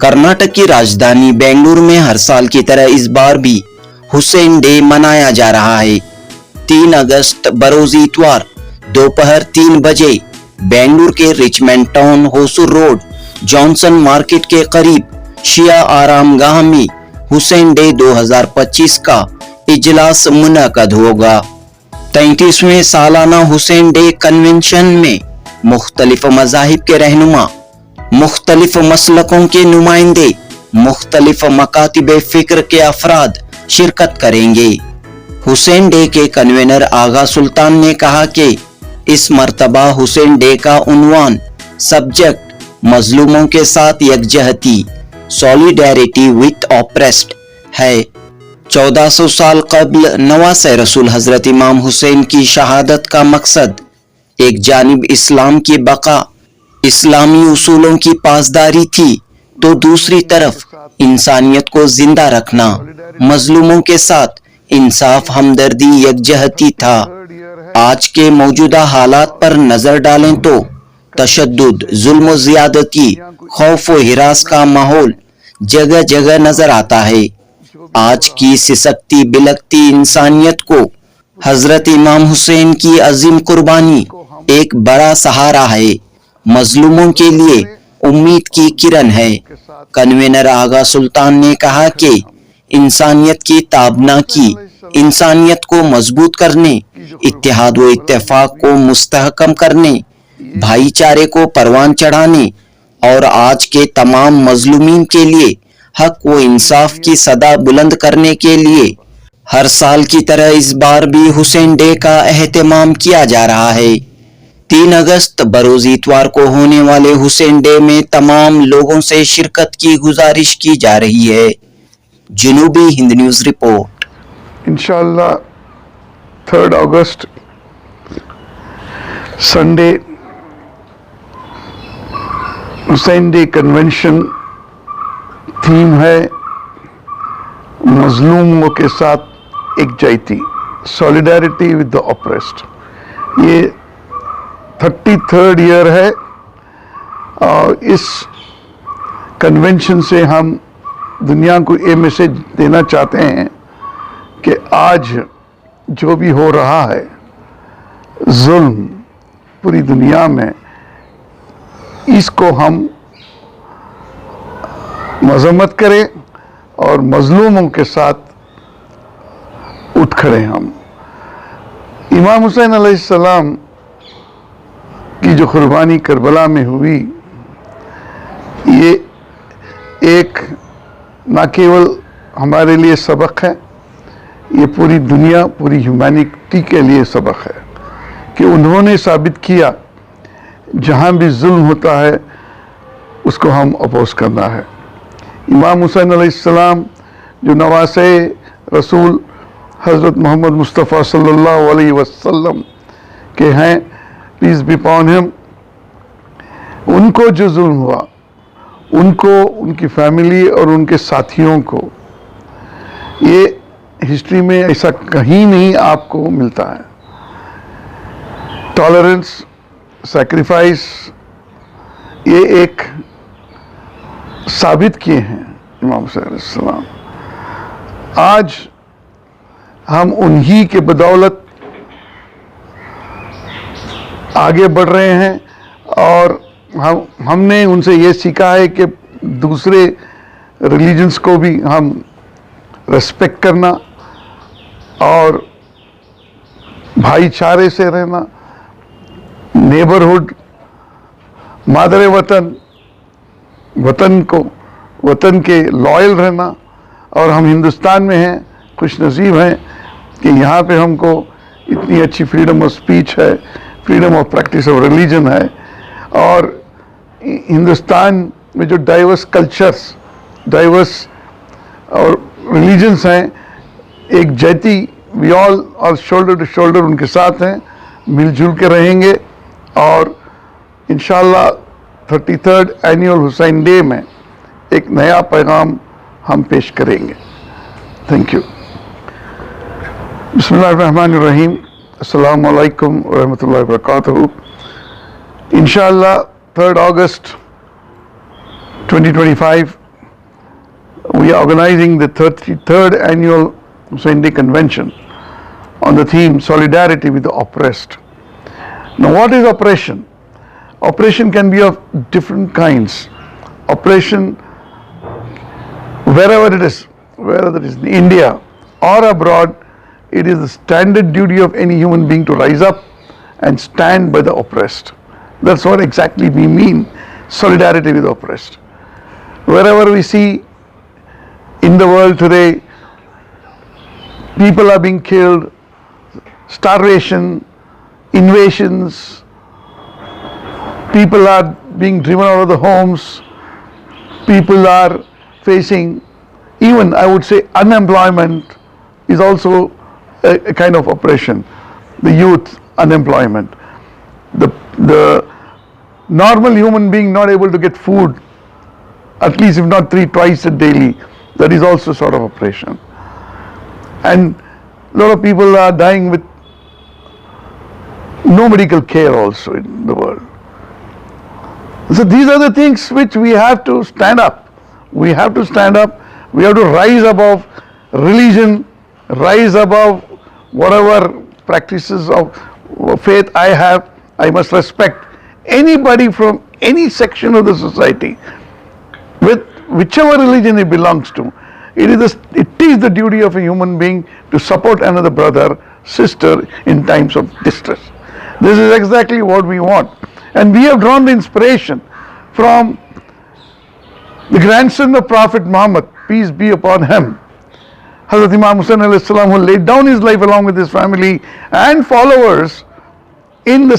कर्नाटक की राजधानी बेंगलुरु में हर साल की तरह इस बार भी हुसैन डे मनाया जा रहा है। 3 अगस्त बरोज इतवार दोपहर 3 बजे बेंगलुरु के Richmond town Hosur road Johnson market के करीब शिया आरामगाह में हुसैन डे 2025 का इजलास मुनक़द होगा। 33वें सालाना हुसैन डे कन्वेंशन में मुख्तलिफ मज़ाहिब के रहनुमा, मुख्तलिफ मसलकों के नुमाइंदे, मुख्तलिफ मकातिब फ़िक्र के अफराद शिरकत करेंगे। हुसैन डे के कन्वेनर आगा सुल्तान ने कहा कि इस मर्तबा हुसैन डे का उन्वान सब्जेक्ट मजलूमों के साथ यकजहती, सॉलिडेरिटी विथ ऑप्रेस्ड है। 1400 साल कबल नवासे रसूल हजरत इमाम हुसैन की शहादत का मकसद एक जानिब इस्लाम की बका, इस्लामी उसूलों की पासदारी थी, तो दूसरी तरफ इंसानियत को जिंदा रखना, मजलूमों के साथ इंसाफ, हमदर्दी, यकजहती था। आज के मौजूदा हालात पर नजर डालें तो तशद्दुद, जुल्म, ज़ियादती, खौफ व हिरास का माहौल जगह जगह नजर आता है। आज की सिसकती बिलकती इंसानियत को हजरत इमाम हुसैन की अजीम कुर्बानी एक बड़ा सहारा है, मजलूमों के लिए उम्मीद की किरण है। कन्वेनर आगा सुल्तान ने कहा कि इंसानियत की ताबना की, इंसानियत को मजबूत करने, इत्तेहाद व इत्तेफाक को मुस्तहकम करने, भाईचारे को परवान चढ़ाने और आज के तमाम मजलूमीन के लिए हक व इंसाफ की सदा बुलंद करने के लिए हर साल की तरह इस बार भी हुसैन डे का एहतमाम किया जा रहा है। 3 अगस्त बरोज इतवार को होने वाले हुसैन डे में तमाम लोगों से शिरकत की गुजारिश की जा रही है। जनूबी हिंद न्यूज़ रिपोर्ट। इंशाअल्लाह 3 अगस्त Sunday Hussain day convention theme है मजलूमों के साथ एकजुटती, सॉलिडेरिटी विद द ऑप्रेस्ड। ये 33rd ईयर है और इस कन्वेंशन से हम दुनिया को ये मैसेज देना चाहते हैं कि आज जो भी हो रहा है जुल्म पूरी दुनिया में, इसको हम मजम्मत करें और मजलूमों के साथ उठ खड़े। हम इमाम हुसैन अलैहिस्सलाम की जो कुर्बानी करबला में हुई, ये एक न केवल हमारे लिए सबक है, ये पूरी दुनिया, पूरी ह्यूमैनिटी के लिए सबक है कि उन्होंने साबित किया जहाँ भी जुल्म होता है उसको हम अपोज करना है। इमाम हुसैन अलैहिस्सलाम जो नवासे रसूल हज़रत मोहम्मद मुस्तफ़ा सल्लल्लाहु अलैहि वसल्लम के हैं, पीस बी अपॉन हिम, उनको जो जुल्म हुआ, उनको, उनकी फैमिली और उनके साथियों को, ये हिस्ट्री में ऐसा कहीं नहीं आपको मिलता है। टॉलरेंस, सैक्रिफाइस, ये एक साबित किए हैं इमाम हुसैन अलैहिस्सलाम। आज हम उन्हीं के बदौलत आगे बढ़ रहे हैं और हमने उनसे ये सीखा है कि दूसरे रिलीजन्स को भी हम रेस्पेक्ट करना और भाईचारे से रहना, नेबरहुड, मादर वतन, वतन के लॉयल रहना। और हम हिंदुस्तान में हैं, खुश नसीब हैं कि यहाँ पे हमको इतनी अच्छी फ्रीडम ऑफ स्पीच है, freedom of practice of religion है। और हिंदुस्तान में जो डाइवर्स कल्चर्स, डाइवर्स और रिलीजन्स हैं, एक जाति, वी ऑल और शोल्डर टू शोल्डर उनके साथ हैं, मिलजुल के रहेंगे। और इंशाअल्लाह 33rd एनुअल हुसैन डे में एक नया पैगाम हम पेश करेंगे। Thank you. बिस्मिल्लाहिर्रहमानिर्रहीम। अस्सलामु अलैकुम व रहमतुल्लाहि व बरकातहू। इंशाअल्लाह 3 अगस्त 2025 we are organizing the 33rd annual Hussain Day Convention on the theme Solidarity with the Oppressed. Now, what is oppression? Oppression can be of different kinds. Oppression, wherever it is, whether it is in India or abroad, it is the standard duty of any human being to rise up and stand by the oppressed. That's what exactly we mean, solidarity with the oppressed. Wherever we see in the world today, people are being killed, starvation, invasions, people are being driven out of the homes, people are facing, even I would say, unemployment is also a kind of oppression. The youth unemployment, the normal human being not able to get food, at least if not twice a daily, that is also sort of oppression. And a lot of people are dying with no medical care also in the world. So these are the things which we have to stand up. We have to stand up. We have to rise above religion, rise above whatever practices of faith I have. I must respect anybody from any section of the society, with whichever religion he belongs to. It is the duty of a human being to support another brother, sister in times of distress. This is exactly what we want. And we have drawn the inspiration from the grandson of Prophet Muhammad, peace be upon him, Hazrat Imam Hussain alayhi salam, who laid down his life along with his family and followers in the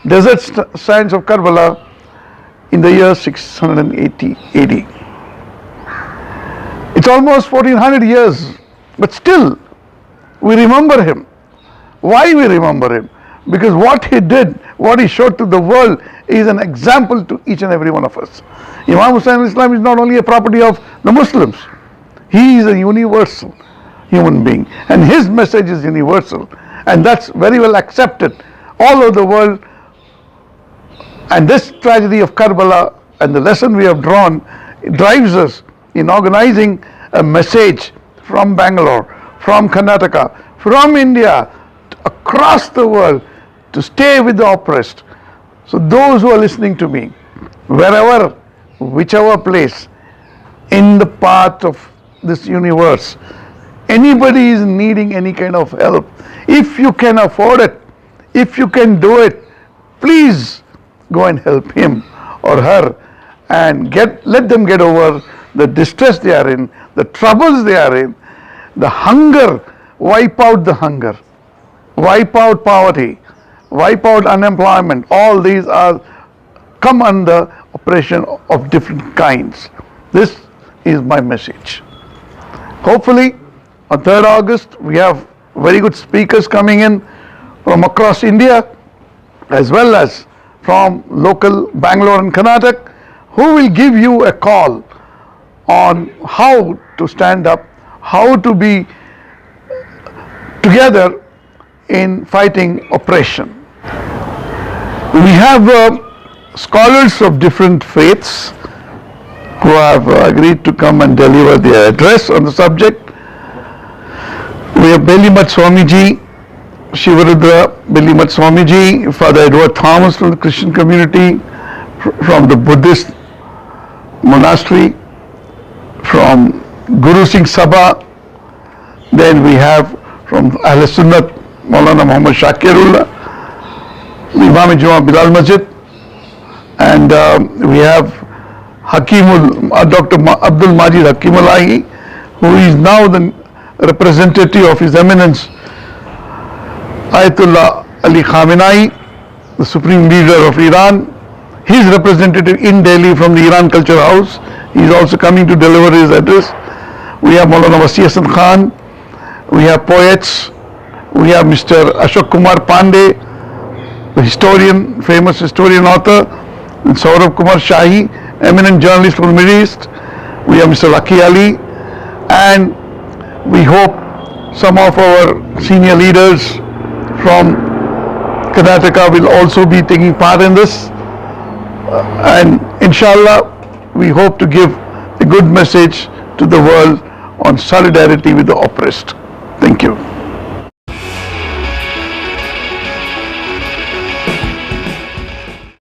desert sands of Karbala in the year 680 AD. It's almost 1400 years, but still we remember him. Why we remember him? Because what he did, what he showed to the world is an example to each and every one of us. Imam Hussain is not only a property of the Muslims, he is a universal human being and his message is universal, and that's very well accepted all over the world. And this tragedy of Karbala and the lesson we have drawn drives us in organizing a message from Bangalore, from Karnataka, from India, across the world, to stay with the oppressed. So those who are listening to me, wherever, whichever place in the path of this universe, anybody is needing any kind of help, if you can afford it, if you can do it, please go and help him or her and let them get over the distress they are in, the troubles they are in, the hunger. Wipe out the hunger, wipe out poverty, wipe out unemployment. All these are come under oppression of different kinds. This is my message. Hopefully on 3rd August we have very good speakers coming in from across India as well as from local Bangalore and Karnataka, who will give you a call on how to stand up, how to be together in fighting oppression. We have scholars of different faiths who have agreed to come and deliver their address on the subject. We have Belimat Swamiji, Shivarudra Belimat Swamiji, Father Edward Thomas from the Christian community, from the Buddhist monastery, from Guru Singh Sabha. Then we have from Ahl Sunnat Maulana Muhammad Shakirullah, Imam Juma Bilal Masjid, and we have Dr. Abdul Majid Hakimulahi, who is now the representative of His Eminence Ayatollah Ali Khamenei, the Supreme Leader of Iran. His representative in Delhi from the Iran Culture House, he is also coming to deliver his address. We have Maulana Wasi Hassan Khan, we have poets, we have Mr. Ashok Kumar Pandey, the historian, famous historian author, and Saurabh Kumar Shahi, eminent journalist from the Middle East. We have Mr. Lucky Ali, and we hope some of our senior leaders from Karnataka will also be taking part in this. And inshallah, we hope to give a good message to the world on solidarity with the oppressed.